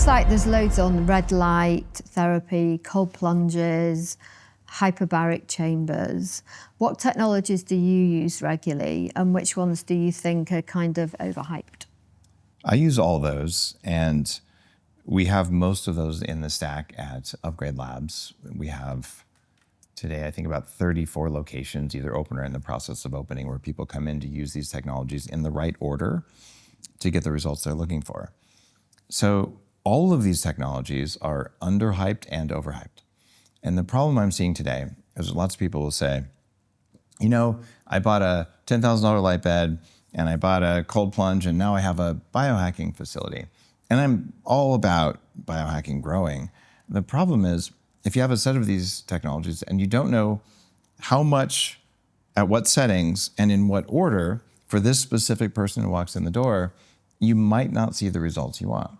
like there's loads on red light therapy, cold plunges, hyperbaric chambers. What technologies do you use regularly, and which ones do you think are kind of overhyped? I use all those, and we have most of those in the stack at Upgrade Labs. We have today, I think, about 34 locations, either open or in the process of opening, where people come in to use these technologies in the right order to get the results they're looking for. So all of these technologies are underhyped and overhyped. And the problem I'm seeing today is lots of people will say, you know, I bought a $10,000 light bed and I bought a cold plunge and now I have a biohacking facility. And I'm all about biohacking growing. The problem is, if you have a set of these technologies and you don't know how much, at what settings, and in what order for this specific person who walks in the door, you might not see the results you want.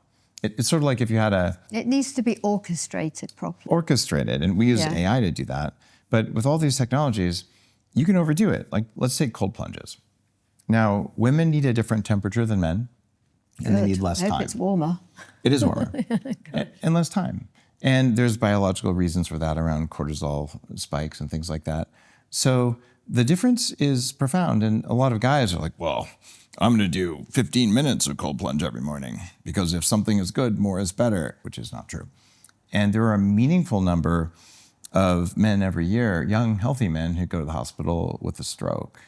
It's sort of like if you had a... It needs to be orchestrated properly. Orchestrated, and we use AI to do that. But with all these technologies, you can overdo it. Like, let's take cold plunges. Now, women need a different temperature than men, and they need less time. I hope it's warmer. It is warmer, and less time. And there's biological reasons for that around cortisol spikes and things like that. So the difference is profound, and a lot of guys are like, well, I'm going to do 15 minutes of cold plunge every morning because if something is good, more is better, which is not true. And there are a meaningful number of men every year, young, healthy men, who go to the hospital with a stroke.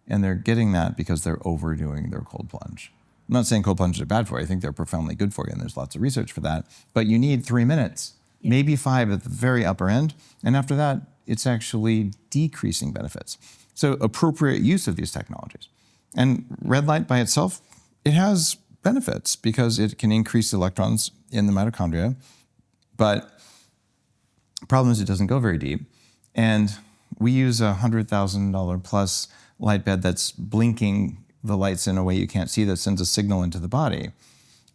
And they're getting that because they're overdoing their cold plunge. I'm not saying cold plunges are bad for you. I think they're profoundly good for you, and there's lots of research for that. But you need 3 minutes, maybe 5 at the very upper end. And after that, it's actually decreasing benefits. So appropriate use of these technologies. And red light by itself, it has benefits because it can increase electrons in the mitochondria. But the problem is it doesn't go very deep. And we use a $100,000 plus light bed that's blinking the lights in a way you can't see that sends a signal into the body.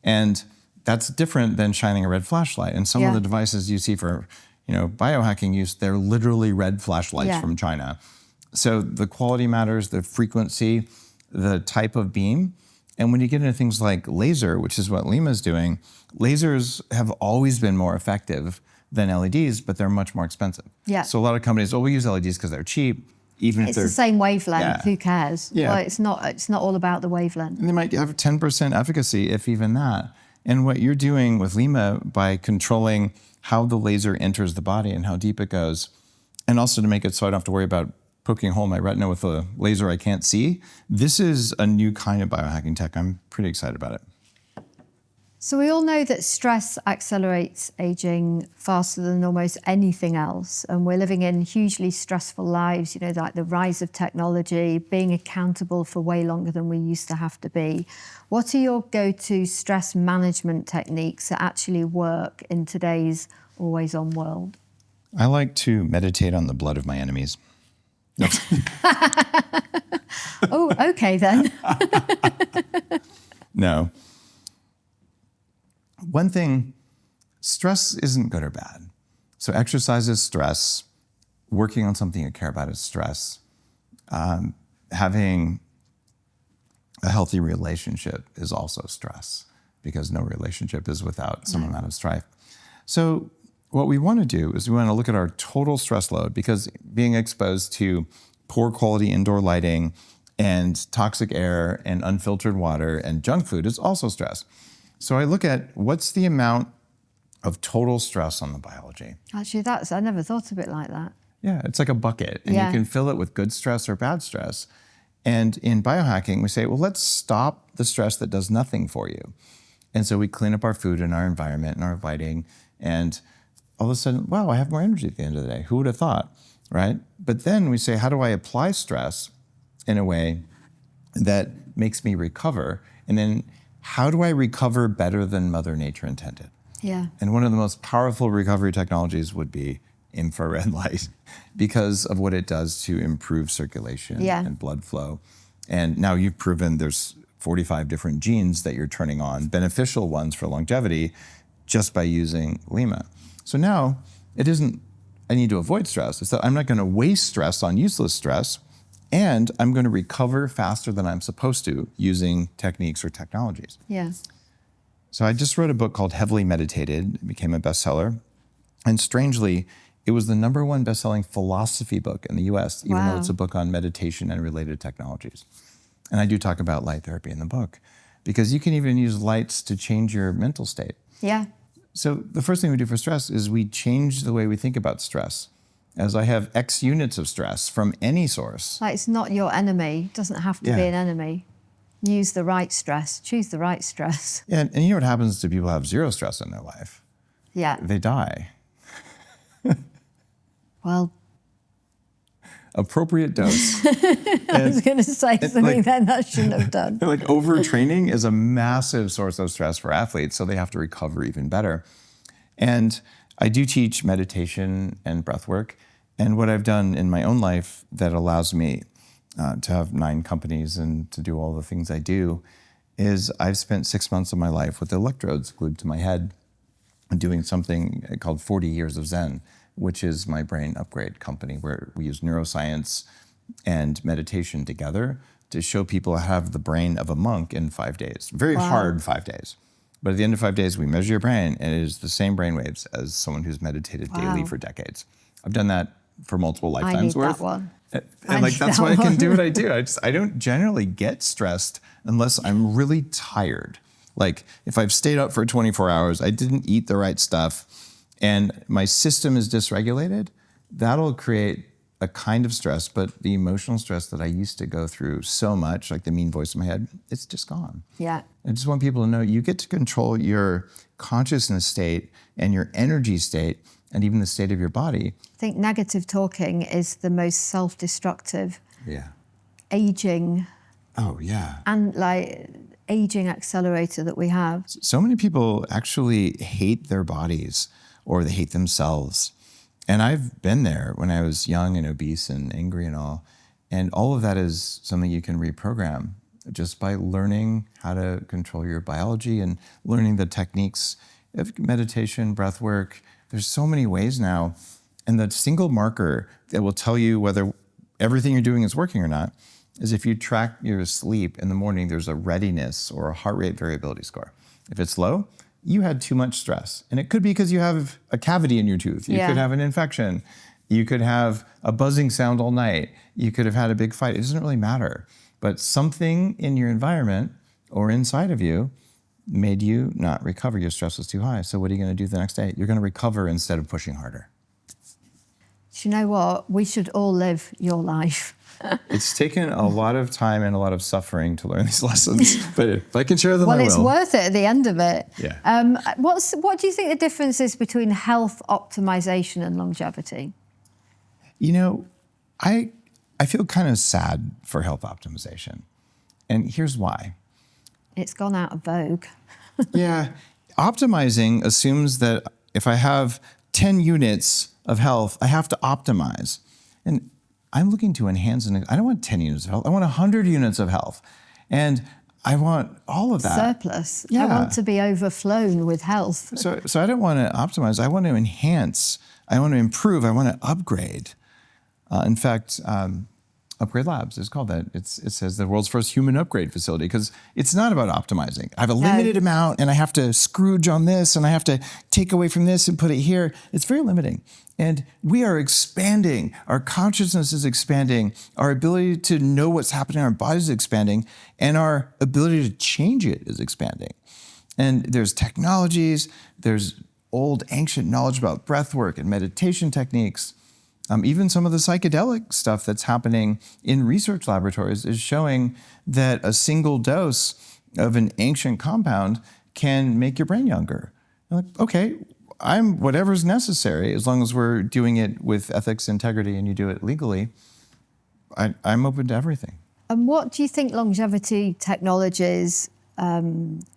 And that's different than shining a red flashlight. And some of the devices you see for, biohacking use, they're literally red flashlights from China. So the quality matters, the frequency, the type of beam. And when you get into things like laser, which is what Lyma is doing, lasers have always been more effective than LEDs, but they're much more expensive. Yeah. So a lot of companies, we use LEDs because they're cheap. Even if they're the same wavelength, who cares? Yeah. Well, it's not all about the wavelength. And they might have 10% efficacy, if even that. And what you're doing with Lyma by controlling how the laser enters the body and how deep it goes, and also to make it so I don't have to worry about poking a hole in my retina with a laser I can't see, this is a new kind of biohacking tech. I'm pretty excited about it. So we all know that stress accelerates aging faster than almost anything else. And we're living in hugely stressful lives, like the rise of technology, being accountable for way longer than we used to have to be. What are your go-to stress management techniques that actually work in today's always-on world? I like to meditate on the blood of my enemies. No. Oh, okay then. No. One thing, stress isn't good or bad. So exercise is stress. Working on something you care about is stress. Having a healthy relationship is also stress, because no relationship is without some amount of strife. So what we want to do is we want to look at our total stress load, because being exposed to poor quality indoor lighting and toxic air and unfiltered water and junk food is also stress. So I look at what's the amount of total stress on the biology. Actually, I never thought of it like that. Yeah, it's like a bucket, and you can fill it with good stress or bad stress. And in biohacking, we say, well, let's stop the stress that does nothing for you. And so we clean up our food and our environment and our lighting, and all of a sudden, wow, I have more energy at the end of the day. Who would have thought, right? But then we say, how do I apply stress in a way that makes me recover? And then how do I recover better than Mother Nature intended? Yeah. And one of the most powerful recovery technologies would be infrared light, because of what it does to improve circulation and blood flow. And now you've proven there's 45 different genes that you're turning on, beneficial ones for longevity, just by using Lyma. So now it isn't, I need to avoid stress. It's that I'm not going to waste stress on useless stress, and I'm going to recover faster than I'm supposed to using techniques or technologies. Yeah. So I just wrote a book called Heavily Meditated. It became a bestseller. And strangely, it was the #1 best-selling philosophy book in the US, even though it's a book on meditation and related technologies. And I do talk about light therapy in the book, because you can even use lights to change your mental state. Yeah. So the first thing we do for stress is we change the way we think about stress. As I have X units of stress from any source. Like, it's not your enemy. It doesn't have to be an enemy. Use the right stress. Choose the right stress. Yeah, and you know what happens to people who have zero stress in their life? Yeah. They die. Well, appropriate dose. I was going to say something then I shouldn't have done. Like overtraining is a massive source of stress for athletes, so they have to recover even better. And I do teach meditation and breath work. And what I've done in my own life that allows me to have 9 companies and to do all the things I do is I've spent 6 months of my life with electrodes glued to my head and doing something called 40 Years of Zen, which is my brain upgrade company, where we use neuroscience and meditation together to show people how to have the brain of a monk in 5 days. Very hard 5 days. But at the end of 5 days, we measure your brain, and it is the same brain waves as someone who's meditated daily for decades. I've done that for multiple lifetimes worth. That one. And like that's why I can do what I do. I don't generally get stressed unless I'm really tired. Like if I've stayed up for 24 hours, I didn't eat the right stuff, and my system is dysregulated, that'll create a kind of stress, but the emotional stress that I used to go through so much, like the mean voice in my head, it's just gone. Yeah. I just want people to know you get to control your consciousness state and your energy state and even the state of your body. I think negative talking is the most self-destructive, aging, and like aging accelerator that we have. So many people actually hate their bodies or they hate themselves. And I've been there when I was young and obese and angry and all. And all of that is something you can reprogram just by learning how to control your biology and learning the techniques of meditation, breath work. There's so many ways now. And the single marker that will tell you whether everything you're doing is working or not is if you track your sleep in the morning, there's a readiness or a heart rate variability score. If it's low, you had too much stress. And it could be because you have a cavity in your tooth. You could have an infection. You could have a buzzing sound all night. You could have had a big fight. It doesn't really matter. But something in your environment or inside of you made you not recover. Your stress was too high. So what are you going to do the next day? You're going to recover instead of pushing harder. Do you know what? We should all live your life. It's taken a lot of time and a lot of suffering to learn these lessons, but if I can share them, I will. Well, it's worth it at the end of it. Yeah. What do you think the difference is between health optimization and longevity? You know, I feel kind of sad for health optimization, and here's why. It's gone out of vogue. Yeah, optimizing assumes that if I have 10 units of health, I have to optimize, and I'm looking to enhance, and I don't want 10 units of health. I want 100 units of health. And I want all of that. Surplus. Yeah. I want to be overflown with health. So I don't want to optimize. I want to enhance. I want to improve. I want to upgrade. In fact, Upgrade Labs is called that. It says the world's first human upgrade facility because it's not about optimizing. I have a limited amount and I have to Scrooge on this and I have to take away from this and put it here. It's very limiting. And we are expanding. Our consciousness is expanding. Our ability to know what's happening in our bodies is expanding. And our ability to change it is expanding. And there's technologies. There's old ancient knowledge about breath work and meditation techniques. Even some of the psychedelic stuff that's happening in research laboratories is showing that a single dose of an ancient compound can make your brain younger. I'm like, okay, I'm whatever's necessary as long as we're doing it with ethics, integrity, and you do it legally. I'm open to everything. And what do you think longevity technologies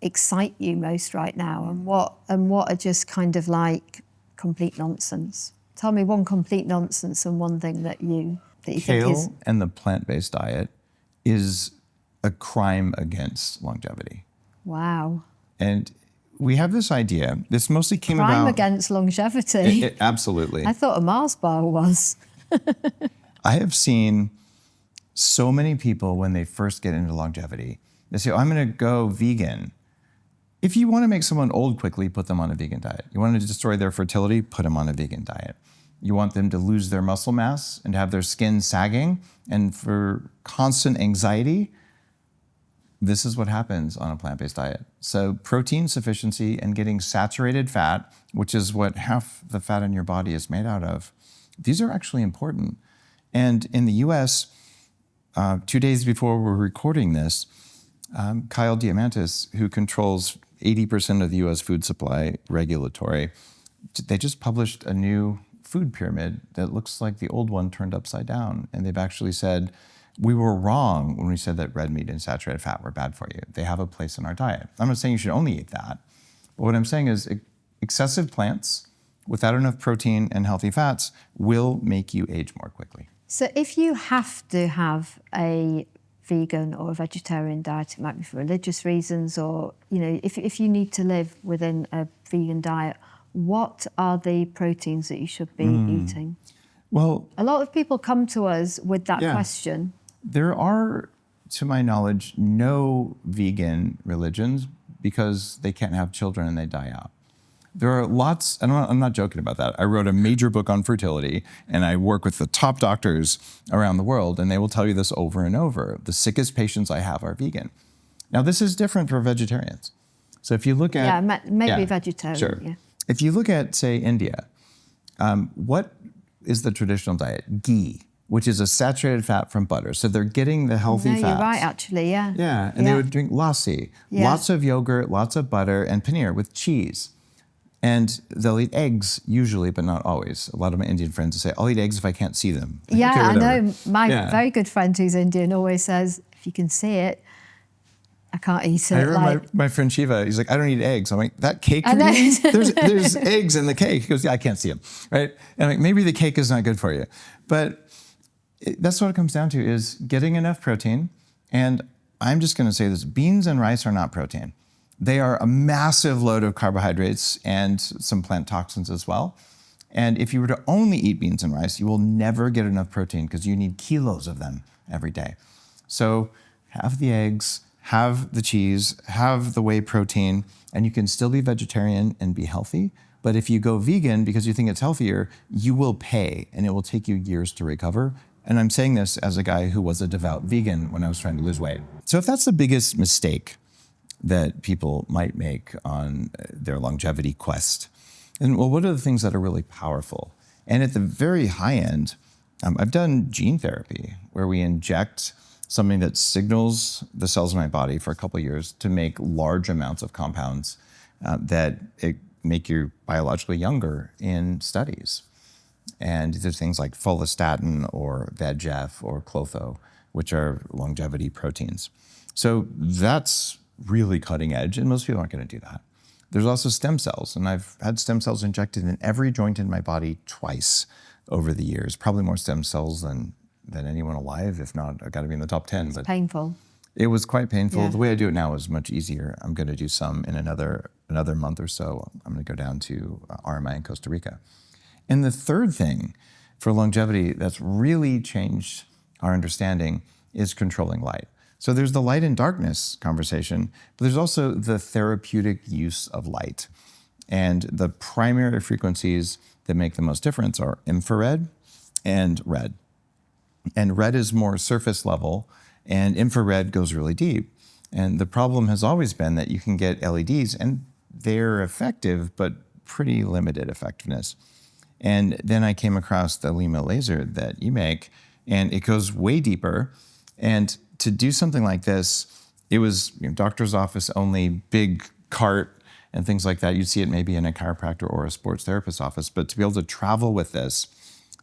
excite you most right now? And what are just kind of like complete nonsense? Tell me one complete nonsense and one thing that you think is... Kale and the plant-based diet is a crime against longevity. Wow. And we have this idea. This mostly came about... Crime against longevity. Absolutely. I thought a Mars bar was. I have seen so many people when they first get into longevity, they say, oh, I'm going to go vegan. If you want to make someone old quickly, put them on a vegan diet. You want to destroy their fertility, put them on a vegan diet. You want them to lose their muscle mass and have their skin sagging and for constant anxiety, this is what happens on a plant-based diet. So protein sufficiency and getting saturated fat, which is what half the fat in your body is made out of, these are actually important. And in the US, 2 days before we're recording this, Kyle Diamantis, who controls 80% of the US food supply regulatory, they just published a new food pyramid that looks like the old one turned upside down. And they've actually said, we were wrong when we said that red meat and saturated fat were bad for you. They have a place in our diet. I'm not saying you should only eat that. But what I'm saying is excessive plants without enough protein and healthy fats will make you age more quickly. So if you have to have a vegan or a vegetarian diet, it might be for religious reasons, or if you need to live within a vegan diet, what are the proteins that you should be eating? Well, a lot of people come to us with that question. There are, to my knowledge, no vegan religions because they can't have children and they die out. There are lots, and I'm not joking about that. I wrote a major book on fertility, and I work with the top doctors around the world, and they will tell you this over and over. The sickest patients I have are vegan. Now, this is different for vegetarians. So if you look at... maybe vegetarian. Sure. Yeah. If you look at, say, India, what is the traditional diet? Ghee, which is a saturated fat from butter. So they're getting the healthy fats. You're right, actually, yeah. Yeah, and they would drink lassi, lots of yogurt, lots of butter, and paneer with cheese. And they'll eat eggs usually, but not always. A lot of my Indian friends will say, I'll eat eggs if I can't see them. Like, yeah, okay, I know. My very good friend who's Indian always says, if you can see it, I can't eat it. I remember my friend Shiva, he's like, I don't eat eggs. I'm like, that cake you're eating? There's eggs in the cake. He goes, yeah, I can't see them, right? And I'm like, maybe the cake is not good for you. But that's what it comes down to, is getting enough protein. And I'm just going to say this, beans and rice are not protein. They are a massive load of carbohydrates and some plant toxins as well. And if you were to only eat beans and rice, you will never get enough protein because you need kilos of them every day. So have the eggs, have the cheese, have the whey protein, and you can still be vegetarian and be healthy. But if you go vegan because you think it's healthier, you will pay, and it will take you years to recover. And I'm saying this as a guy who was a devout vegan when I was trying to lose weight. So if that's the biggest mistake that people might make on their longevity quest, then, well, what are the things that are really powerful? And at the very high end, I've done gene therapy, where we inject something that signals the cells in my body for a couple of years to make large amounts of compounds that make you biologically younger in studies. And there's things like follistatin or VEGF or Clotho, which are longevity proteins. So that's really cutting edge, and most people aren't going to do that. There's also stem cells, and I've had stem cells injected in every joint in my body twice over the years, probably more stem cells than anyone alive. If not, I've got to be in the top 10. It's painful. It was quite painful. Yeah. The way I do it now is much easier. I'm going to do some in another month or so. I'm going to go down to RMI in Costa Rica. And the third thing for longevity that's really changed our understanding is controlling light. So there's the light and darkness conversation, but there's also the therapeutic use of light. And the primary frequencies that make the most difference are infrared and red. And red is more surface level, and infrared goes really deep. And the problem has always been that you can get LEDs, and they're effective, but pretty limited effectiveness. And then I came across the Lyma laser that you make, and it goes way deeper. And to do something like this, it was doctor's office only, big cart and things like that. You'd see it maybe in a chiropractor or a sports therapist's office. But to be able to travel with this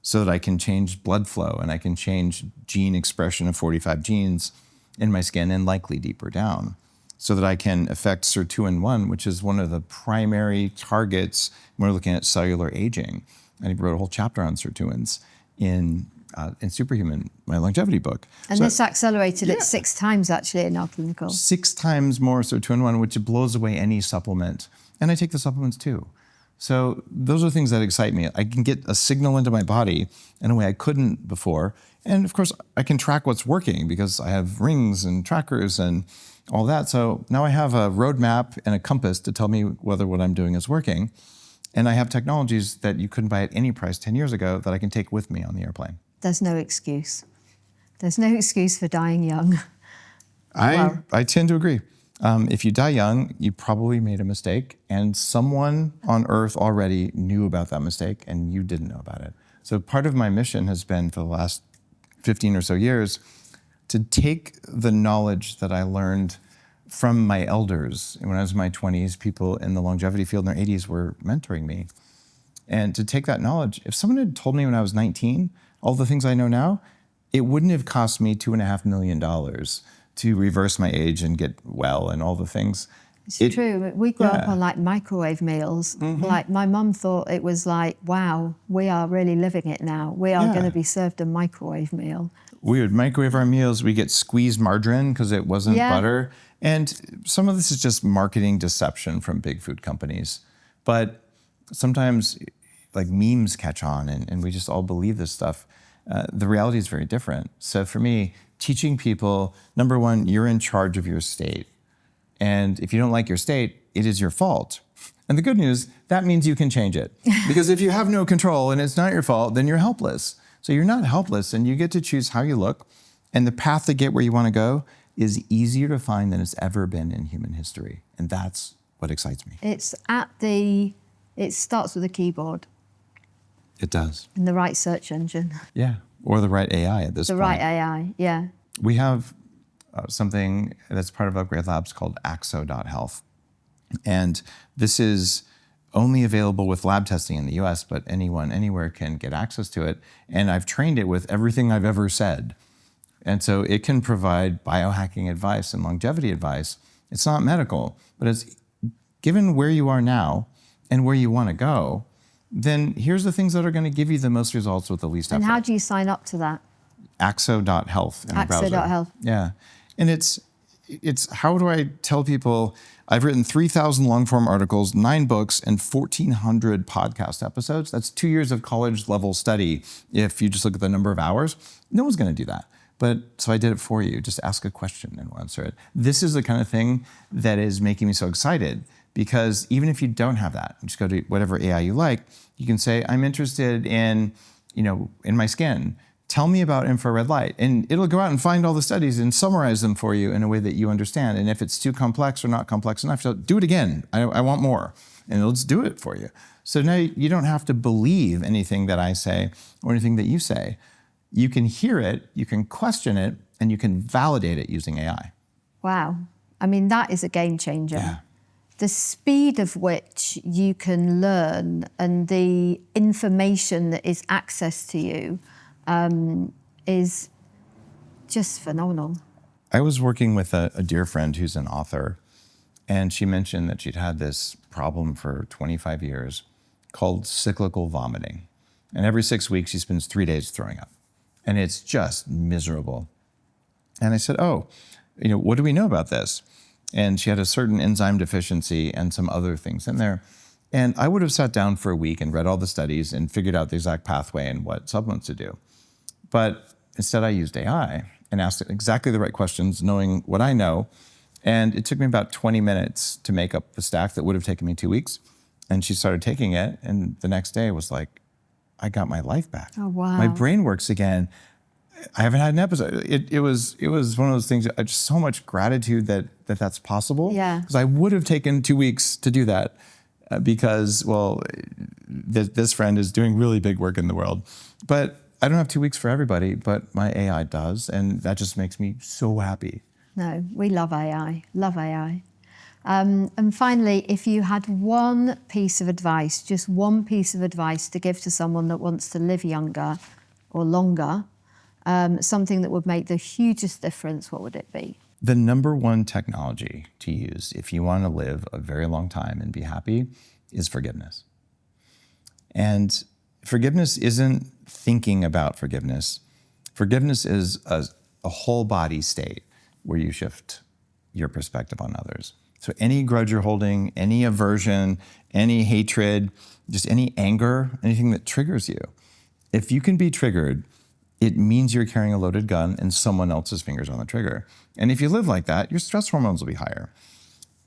so that I can change blood flow and I can change gene expression of 45 genes in my skin and likely deeper down, so that I can affect sirtuin-1, which is one of the primary targets when we're looking at cellular aging. And he wrote a whole chapter on sirtuins in Superhuman, my longevity book. And this accelerated it 6 times actually in our clinical. 6 times more sirtuin-1, which blows away any supplement. And I take the supplements too. So those are things that excite me. I can get a signal into my body in a way I couldn't before. And of course, I can track what's working because I have rings and trackers and all that. So now I have a roadmap and a compass to tell me whether what I'm doing is working. And I have technologies that you couldn't buy at any price 10 years ago that I can take with me on the airplane. There's no excuse. There's no excuse for dying young. I tend to agree. If you die young, you probably made a mistake, and someone on Earth already knew about that mistake, and you didn't know about it. So part of my mission has been for the last 15 or so years to take the knowledge that I learned from my elders. When I was in my 20s, people in the longevity field in their 80s were mentoring me. And to take that knowledge, if someone had told me when I was 19, all the things I know now, it wouldn't have cost me $2.5 million to reverse my age and get well and all the things. It's true. We grew up on like microwave meals. Like my mum thought it was like, wow, we are really living it now. We are going to be served a microwave meal. We would microwave our meals. We get squeezed margarine because it wasn't butter. And some of this is just marketing deception from big food companies. But sometimes like memes catch on and we just all believe this stuff. The reality is very different. So for me, teaching people, number one, you're in charge of your state. And if you don't like your state, it is your fault. And the good news, that means you can change it. Because if you have no control and it's not your fault, then you're helpless. So you're not helpless and you get to choose how you look. And the path to get where you want to go is easier to find than it's ever been in human history. And that's what excites me. It starts with a keyboard. It does. And the right search engine. Yeah, or the right AI at this point. The right AI, yeah. We have something that's part of Upgrade Labs called axo.health. And this is only available with lab testing in the US, but anyone, anywhere can get access to it. And I've trained it with everything I've ever said. And so it can provide biohacking advice and longevity advice. It's not medical, but it's given where you are now and where you want to go, then here's the things that are going to give you the most results with the least effort. And how do you sign up to that? Axo.health in the browser. Axo.health. Yeah. And it's how do I tell people, I've written 3,000 long-form articles, 9 books, and 1,400 podcast episodes. That's 2 years of college-level study if you just look at the number of hours. No one's going to do that. But so I did it for you. Just ask a question and we'll answer it. This is the kind of thing that is making me so excited because even if you don't have that, just go to whatever AI you like, you can say, I'm interested in my skin. Tell me about infrared light. And it'll go out and find all the studies and summarize them for you in a way that you understand. And if it's too complex or not complex enough, so do it again. I want more. And it'll just do it for you. So now you don't have to believe anything that I say or anything that you say. You can hear it, you can question it, and you can validate it using AI. Wow. I mean, that is a game changer. Yeah. The speed of which you can learn and the information that is access to you is just phenomenal. I was working with a dear friend who's an author, and she mentioned that she'd had this problem for 25 years called cyclical vomiting. And every 6 weeks, she spends 3 days throwing up. And it's just miserable. And I said, what do we know about this? And she had a certain enzyme deficiency and some other things in there. And I would have sat down for a week and read all the studies and figured out the exact pathway and what supplements to do. But instead I used AI and asked it exactly the right questions, knowing what I know. And it took me about 20 minutes to make up the stack that would have taken me 2 weeks. And she started taking it. And the next day was like, I got my life back. Oh, wow. My brain works again. I haven't had an episode. It was one of those things, just so much gratitude that's possible. Yeah. Because I would have taken 2 weeks to do that because, this friend is doing really big work in the world. But I don't have 2 weeks for everybody, but my AI does. And that just makes me so happy. No, we love AI, love AI. And finally, if you had one piece of advice, just one piece of advice to give to someone that wants to live younger or longer, something that would make the hugest difference, what would it be? The number one technology to use if you want to live a very long time and be happy is forgiveness. And forgiveness isn't thinking about forgiveness. Forgiveness is a whole body state where you shift your perspective on others. So any grudge you're holding, any aversion, any hatred, just any anger, anything that triggers you, if you can be triggered it means you're carrying a loaded gun and someone else's fingers on the trigger. And if you live like that, your stress hormones will be higher.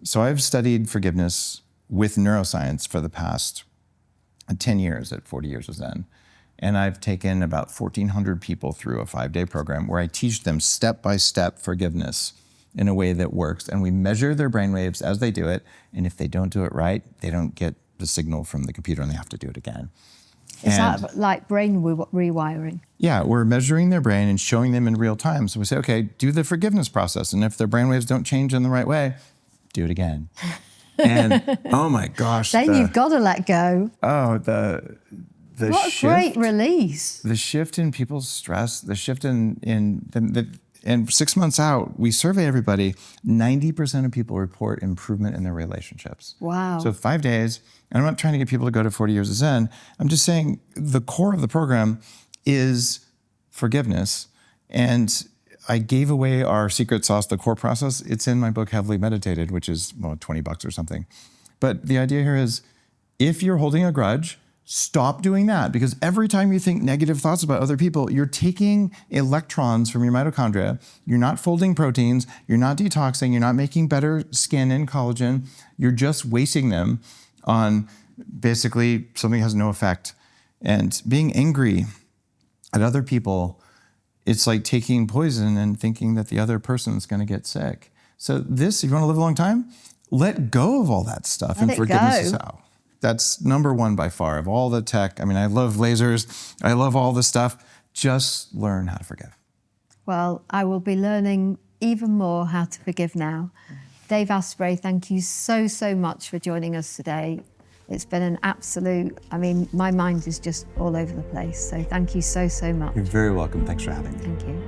So I've studied forgiveness with neuroscience for the past 10 years at 40 Years of Zen. And I've taken about 1,400 people through a 5-day program where I teach them step-by-step forgiveness in a way that works. And we measure their brainwaves as they do it. And if they don't do it right, they don't get the signal from the computer and they have to do it again. Is that like brain rewiring? Yeah, we're measuring their brain and showing them in real time. So we say, okay, do the forgiveness process. And if their brainwaves don't change in the right way, do it again. And oh my gosh. Then you've got to let go. Oh, the what shift, a great release. The shift in people's stress, the shift and 6 months out, we survey everybody, 90% of people report improvement in their relationships. Wow. So 5 days, and I'm not trying to get people to go to 40 Years of Zen. I'm just saying the core of the program is forgiveness. And I gave away our secret sauce, the core process. It's in my book, Heavily Meditated, which is $20 or something. But the idea here is if you're holding a grudge, stop doing that, because every time you think negative thoughts about other people, you're taking electrons from your mitochondria. You're not folding proteins. You're not detoxing. You're not making better skin and collagen. You're just wasting them on basically something that has no effect. And being angry at other people, it's like taking poison and thinking that the other person's going to get sick. So this, if you want to live a long time, let go of all that stuff. And forgiveness is how. That's number one by far of all the tech. I mean, I love lasers. I love all this stuff. Just learn how to forgive. Well, I will be learning even more how to forgive now. Dave Asprey, thank you so, so much for joining us today. It's been an absolute, I mean, my mind is just all over the place. So thank you so, so much. You're very welcome. Thanks for having me. Thank you.